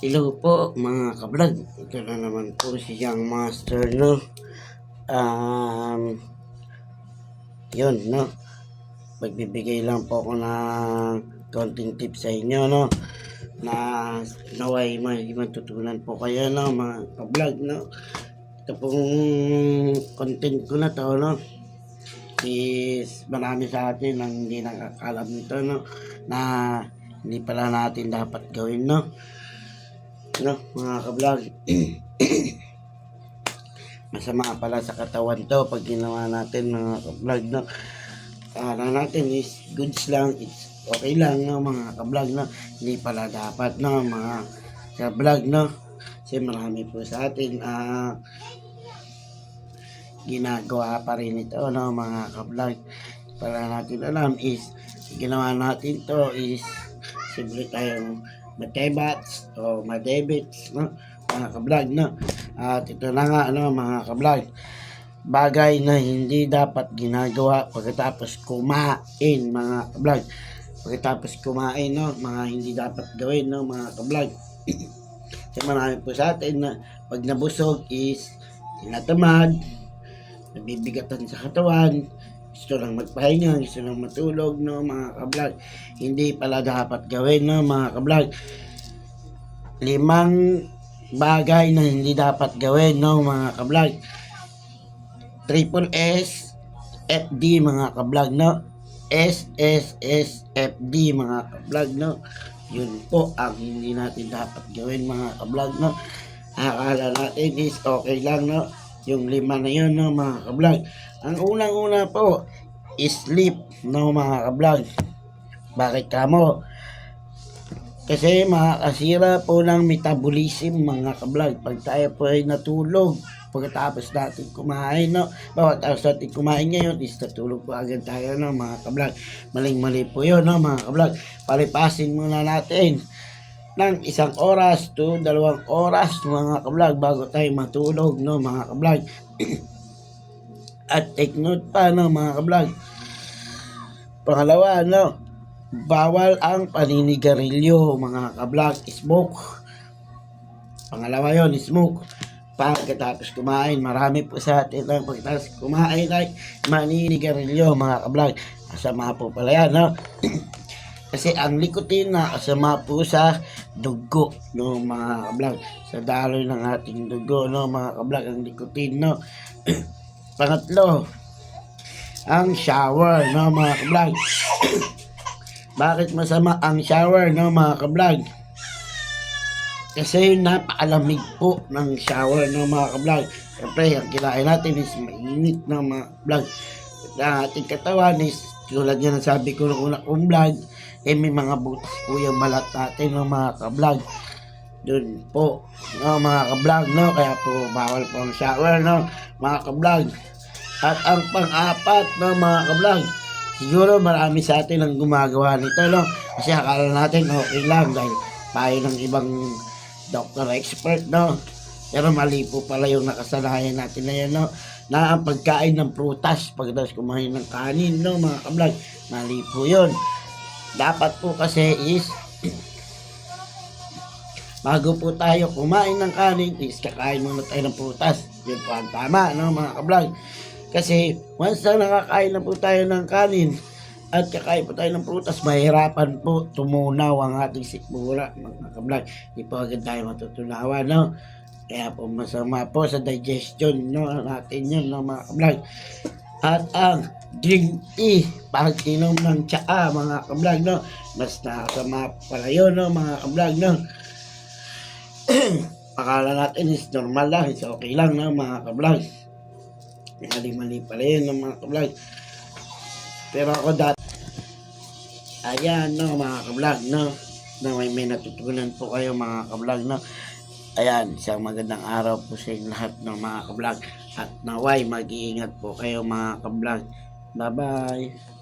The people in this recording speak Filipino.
Hello po mga kablog. Ito na naman po si Young Master, no? Yun, no? Magbibigay lang po ako ng konting tips sa inyo, no? Na naway may matutunan po kayo, no? Mga kablog, no? Ito pong content ko na to, no? Is marami sa atin ang hindi nakakalam nito, no? Na hindi pala natin dapat gawin, no? No, mga kablog. Masama pala sa katawan to pag ginawa natin, mga kablog, no? Akala natin is goods lang, it's okay lang, no, mga kablog, no? Hindi pala dapat, no, mga kablog, no? Kasi marami po sa atin ginagawa pa rin ito, no, mga kablog. Para natin alam is ginawa natin to is simple tayong matebats o madebits, no, mga kablog, no? At ito na nga, no, mga kablog, bagay na hindi dapat ginagawa pagkatapos kumain, mga kablog. Pagkatapos kumain, no, mga hindi dapat gawin, no, mga kablog. Kasi marami po sa atin na pag nabusog is tinatamad, nabibigatan sa katawan, gusto lang magpahinga, gusto lang matulog, no, mga kablog. Hindi pala dapat gawin, no, mga kablog. 5 bagay na hindi dapat gawin, no, mga kablog. Triple S, FD, mga kablog, no. SSSFD, mga kablog, no. Yun po ang hindi natin dapat gawin, mga kablog, no. Akala natin is okay lang, no, yung 5 na yun, no, mga kablog. Ang unang-una po is sleep, no, mga kablog. Bakit kamo? Kasi makakasira po ng metabolism, mga kablog, pag tayo po ay natulog pagkatapos natin kumain, no. Pagkatapos natin kumain ngayon is natulog po agad tayo, no, mga kablog. Maling-mali po yun, no, mga kablog. Palipasin muna natin ng 1 oras to 2 oras, mga kablog, bago tayo matulog, no, mga kablog. At take note pa, no, mga kablog. Pangalawa, no, bawal ang paninigarilyo, mga kablog. Smoke. Pangalawa yon, smoke. Pagkatapos kumain, marami po sa atin ang pagkatapos kumain ay maninigarilyo, mga kablog. Masama po pala yan, no? Kasi ang nikotina kasama po sa dugo, no, mga kablog. Sa daloy ng ating dugo, no, mga kablog, ang nikotin, no. Pangatlo, ang shower, no, mga kablog. Bakit masama ang shower, no, mga kablog? Kasi napakalamig po ng shower, no, mga kablog. Siyempre, ang kinain natin is mainit, no, mga kablog. Ang ating katawan is, tulad yan ang sabi ko ng una kong vlog, may mga butas po yung balat natin, no, mga kablog. Doon po, no, mga kablog, no, kaya po bawal po ang shower, no, mga kablog. At ang pang-apat, no, mga kablog, siguro marami sa atin ang gumagawa nito, no, kasi akala natin okay lang dahil payo ng ibang doctor expert, no, pero mali po pala yung nakasanayan natin na yan, no, na ang pagkain ng prutas pagkatapos kumain ng kanin, no, mga kablog, mali po yun. Dapat po kasi is bago po tayo kumain ng kanin is kakain muna tayo ng prutas. Yun po ang tama, no, mga kablog. Kasi once na nakakain na po tayo ng kanin at kakain po tayo ng prutas, mahirapan po tumunaw ang ating sikmura, mga kablog. Hindi po agad tayo matutunawan, no. Kaya po masama po sa digestion, no, natin yun, no, mga kablog. At ang drink tea, pag inom ng tsaa, mga kablog, no, mas nakasama pala yun, no, mga kablog, no. Akala natin is normal lang, is okay lang, no, mga kablog. Mali-mali pala yun, no, mga kablog. Pero ako dati, ayan, no, mga kablog, no, na may natutunan po kayo, mga kablog, no. Ayan, isang magandang araw po sa inyo lahat, ng mga kablog. At naway, mag-iingat po kayo, mga kablog. Bye-bye.